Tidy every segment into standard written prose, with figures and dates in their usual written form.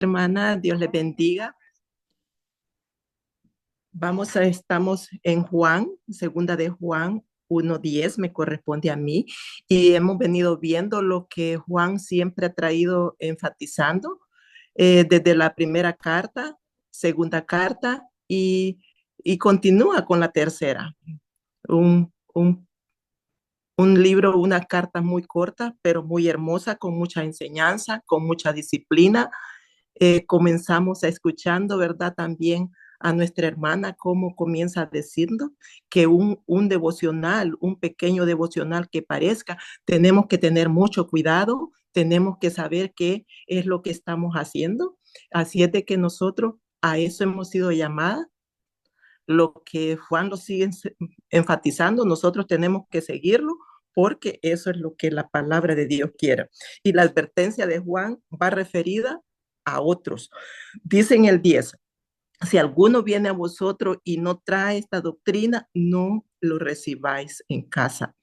Hermana, Dios les bendiga. Estamos en Juan, segunda de Juan 1:10, me corresponde a mí, y hemos venido viendo lo que Juan siempre ha traído enfatizando desde la primera carta, segunda carta y continúa con la tercera. Un libro, una carta muy corta, pero muy hermosa, con mucha enseñanza, con mucha disciplina. Comenzamos a escuchando, ¿verdad? También a nuestra hermana, cómo comienza diciendo que un devocional, un pequeño devocional que parezca, tenemos que tener mucho cuidado, tenemos que saber qué es lo que estamos haciendo. Así es de que nosotros a eso hemos sido llamadas. Lo que Juan lo sigue enfatizando, nosotros tenemos que seguirlo porque eso es lo que la palabra de Dios quiere. Y la advertencia de Juan va referida a otros. Dice en el 10, si alguno viene a vosotros y no trae esta doctrina, no lo recibáis en casa.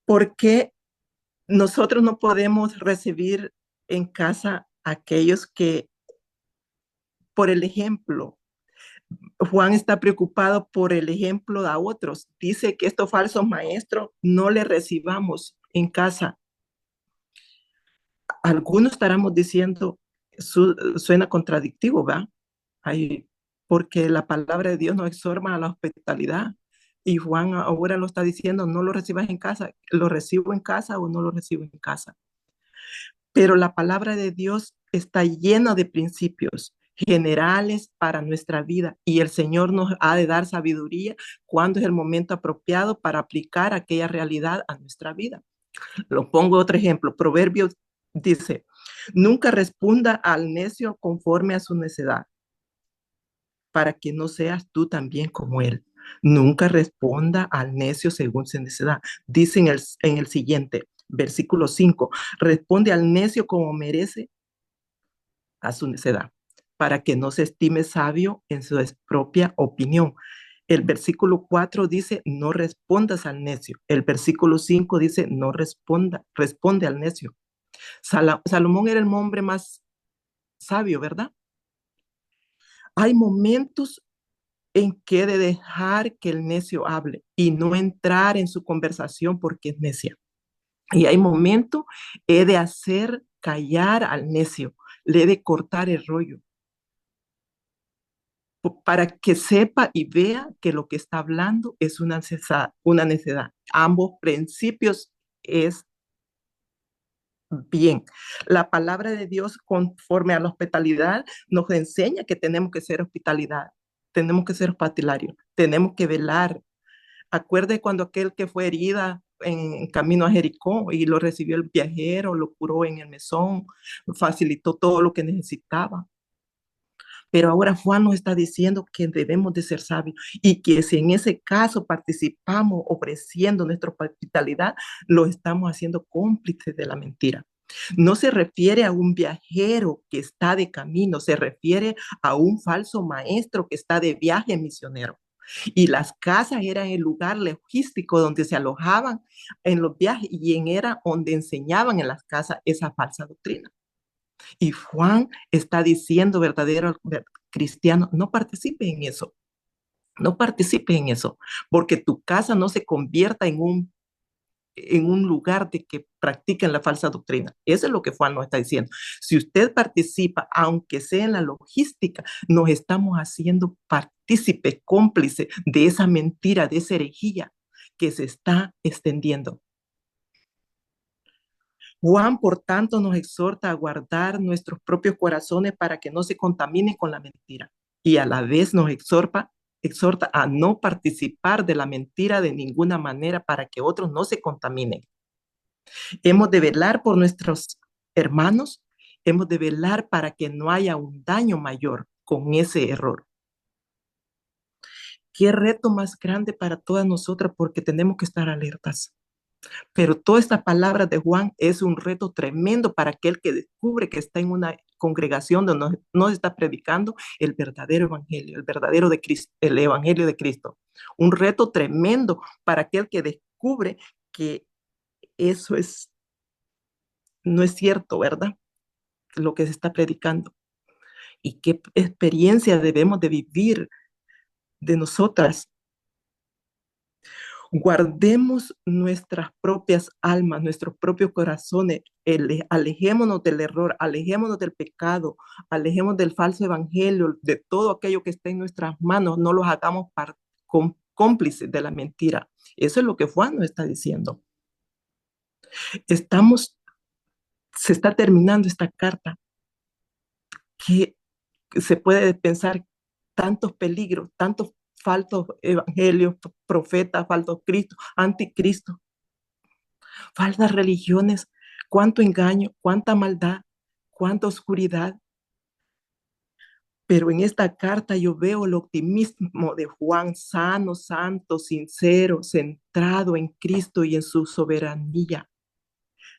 Porque nosotros no podemos recibir en casa a aquellos que, por el ejemplo, Juan está preocupado por el ejemplo de otros. Dice que estos falsos maestros no le recibamos en casa. Algunos estaremos diciendo, suena contradictivo, ¿va? Ay, porque la palabra de Dios nos exhorta a la hospitalidad. Y Juan ahora lo está diciendo, no lo recibas en casa, lo recibo en casa o no lo recibo en casa. Pero la palabra de Dios está llena de principios generales para nuestra vida y el Señor nos ha de dar sabiduría cuando es el momento apropiado para aplicar aquella realidad a nuestra vida. Lo pongo otro ejemplo. Proverbios dice, nunca responda al necio conforme a su necedad, para que no seas tú también como él. Nunca responda al necio según su necedad. Dice en el siguiente, versículo 5, responde al necio como merece a su necedad, para que no se estime sabio en su propia opinión. El versículo 4 dice, no respondas al necio. El versículo 5 dice, no responde al necio. Salomón era el hombre más sabio, ¿verdad? Hay momentos en que de dejar que el necio hable y no entrar en su conversación porque es necia. Y hay momentos de hacer callar al necio, le de cortar el rollo para que sepa y vea que lo que está hablando es una necedad. Ambos principios es bien. La palabra de Dios, conforme a la hospitalidad, nos enseña que tenemos que ser hospitalidad, tenemos que ser hospitalarios, tenemos que velar. Acuerde cuando aquel que fue herida en camino a Jericó y lo recibió el viajero, lo curó en el mesón, facilitó todo lo que necesitaba. Pero ahora Juan nos está diciendo que debemos de ser sabios y que si en ese caso participamos ofreciendo nuestra hospitalidad, lo estamos haciendo cómplices de la mentira. No se refiere a un viajero que está de camino, se refiere a un falso maestro que está de viaje misionero. Y las casas eran el lugar logístico donde se alojaban en los viajes y era donde enseñaban en las casas esa falsa doctrina. Y Juan está diciendo, verdadero cristiano, no participe en eso, no participe en eso, porque tu casa no se convierta en un lugar de que practiquen la falsa doctrina. Eso es lo que Juan nos está diciendo. Si usted participa, aunque sea en la logística, nos estamos haciendo partícipe, cómplice de esa mentira, de esa herejía que se está extendiendo. Juan, por tanto, nos exhorta a guardar nuestros propios corazones para que no se contaminen con la mentira y a la vez nos exhorta a no participar de la mentira de ninguna manera para que otros no se contaminen. Hemos de velar por nuestros hermanos, hemos de velar para que no haya un daño mayor con ese error. Qué reto más grande para todas nosotras porque tenemos que estar alertas. Pero toda esta palabra de Juan es un reto tremendo para aquel que descubre que está en una congregación donde no está predicando el verdadero evangelio, el verdadero de Cristo, el evangelio de Cristo. Un reto tremendo para aquel que descubre que eso no es cierto, ¿verdad? Lo que se está predicando. y qué experiencia debemos de vivir de nosotras. Guardemos nuestras propias almas, nuestros propios corazones, alejémonos del error, alejémonos del pecado, alejémonos del falso evangelio, de todo aquello que está en nuestras manos, no los hagamos cómplices de la mentira. Eso es lo que Juan nos está diciendo. Se está terminando esta carta, que se puede pensar tantos peligros, tantos falsos evangelios, profetas, falsos cristos, anticristos, falsas religiones, cuánto engaño, cuánta maldad, cuánta oscuridad. Pero en esta carta yo veo el optimismo de Juan, sano, santo, sincero, centrado en Cristo y en su soberanía.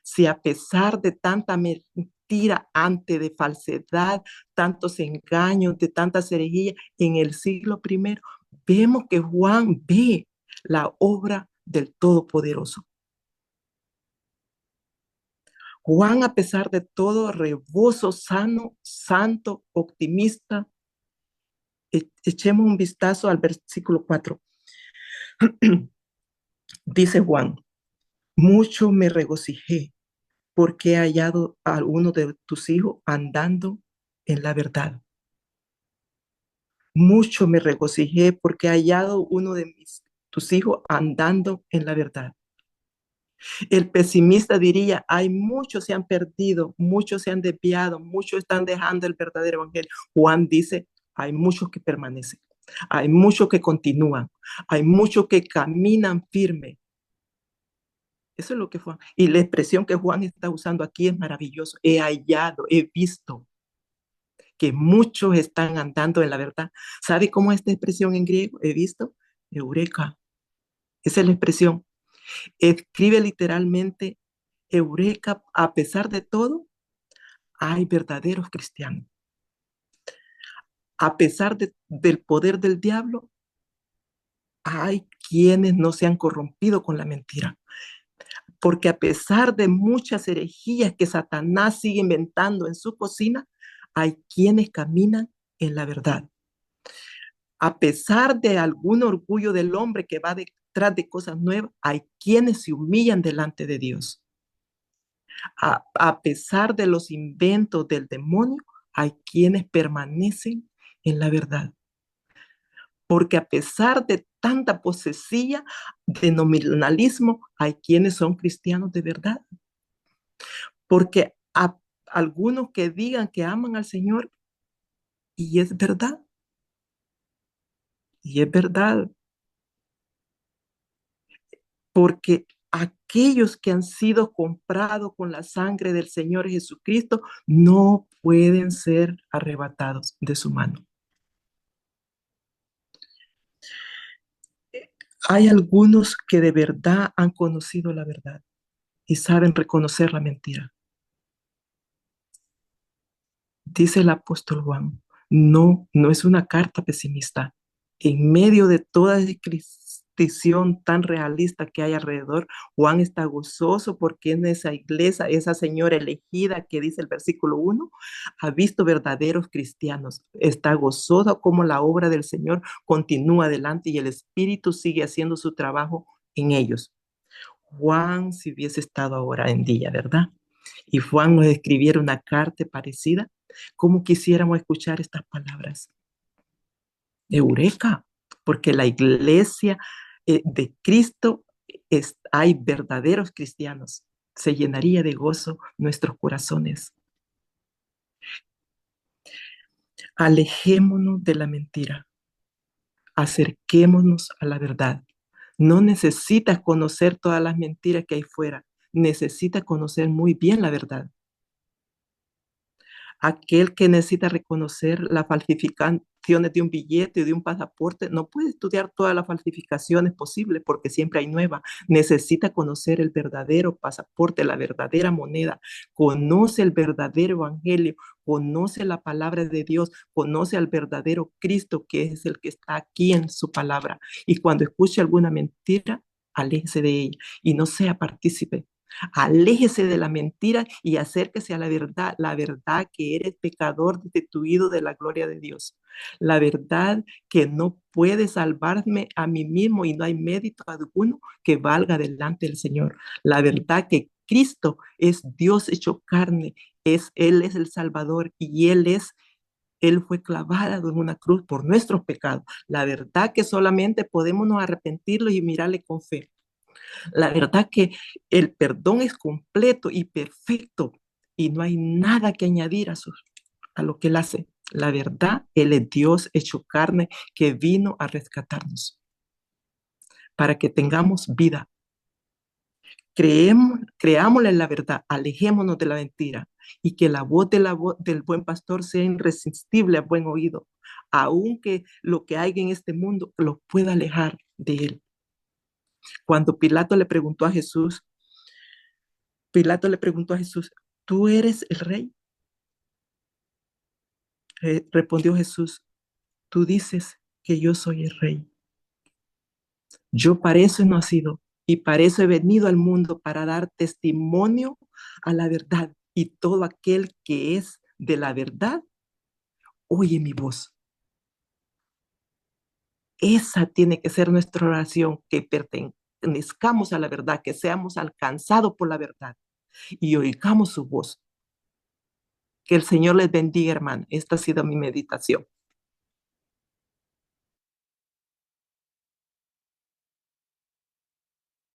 Si a pesar de tanta mentira, ante de falsedad, tantos engaños, de tantas herejías en el siglo primero, vemos que Juan ve la obra del Todopoderoso. Juan, a pesar de todo, rebozo, sano, santo, optimista. Echemos un vistazo al versículo 4. Dice Juan, mucho me regocijé porque he hallado a uno de tus hijos andando en la verdad. Mucho me regocijé porque he hallado uno de tus hijos andando en la verdad. El pesimista diría, hay muchos se han perdido, muchos se han desviado, muchos están dejando el verdadero evangelio. Juan dice, hay muchos que permanecen, hay muchos que continúan, hay muchos que caminan firme. Eso es lo que Juan, y la expresión que Juan está usando aquí es maravilloso. He hallado, he visto que muchos están andando en la verdad. ¿Sabe cómo es esta expresión en griego? He visto, eureka. Esa es la expresión. Escribe literalmente, eureka, a pesar de todo, hay verdaderos cristianos. A pesar del poder del diablo, hay quienes no se han corrompido con la mentira. Porque a pesar de muchas herejías que Satanás sigue inventando en su cocina, hay quienes caminan en la verdad. A pesar de algún orgullo del hombre que va detrás de cosas nuevas, hay quienes se humillan delante de Dios. A pesar de los inventos del demonio, hay quienes permanecen en la verdad. Porque a pesar de tanta posesía de nominalismo, hay quienes son cristianos de verdad. Porque algunos que digan que aman al Señor, y es verdad, y es verdad, porque aquellos que han sido comprados con la sangre del Señor Jesucristo no pueden ser arrebatados de su mano. Hay algunos que de verdad han conocido la verdad y saben reconocer la mentira. Dice el apóstol Juan, no es una carta pesimista. En medio de toda descripción tan realista que hay alrededor, Juan está gozoso porque en esa iglesia, esa señora elegida que dice el versículo 1, ha visto verdaderos cristianos. Está gozoso como la obra del Señor continúa adelante y el Espíritu sigue haciendo su trabajo en ellos. Juan, si hubiese estado ahora en día, ¿verdad? Y Juan nos escribiera una carta parecida, ¿cómo quisiéramos escuchar estas palabras? Eureka, porque la iglesia de Cristo hay verdaderos cristianos. Se llenaría de gozo nuestros corazones. Alejémonos de la mentira. Acerquémonos a la verdad. No necesitas conocer todas las mentiras que hay fuera. Necesitas conocer muy bien la verdad. Aquel que necesita reconocer las falsificaciones de un billete o de un pasaporte no puede estudiar todas las falsificaciones posibles porque siempre hay nuevas. Necesita conocer el verdadero pasaporte, la verdadera moneda. Conoce el verdadero evangelio, conoce la palabra de Dios, conoce al verdadero Cristo que es el que está aquí en su palabra. Y cuando escuche alguna mentira, aléjese de ella y no sea partícipe Aléjese de la mentira y acérquese a la verdad que eres pecador destituido de la gloria de Dios. La verdad que no puede salvarme a mí mismo y no hay mérito alguno que valga delante del Señor. La verdad que Cristo es Dios hecho carne, Él es el Salvador y Él fue clavado en una cruz por nuestros pecados. La verdad que solamente podemos nos arrepentirlo y mirarle con fe. La verdad que el perdón es completo y perfecto y no hay nada que añadir a lo que Él hace. La verdad, Él es Dios hecho carne que vino a rescatarnos para que tengamos vida. Creámosle la verdad, alejémonos de la mentira y que la voz del buen pastor sea irresistible a buen oído, aunque lo que hay en este mundo lo pueda alejar de Él. Cuando Pilato le preguntó a Jesús, ¿tú eres el rey? Respondió Jesús, tú dices que yo soy el rey. Yo para eso he nacido y para eso he venido al mundo, para dar testimonio a la verdad. Y todo aquel que es de la verdad, oye mi voz. Esa tiene que ser nuestra oración, que pertenezcamos a la verdad, que seamos alcanzados por la verdad y oigamos su voz. Que el Señor les bendiga, hermano. Esta ha sido mi meditación.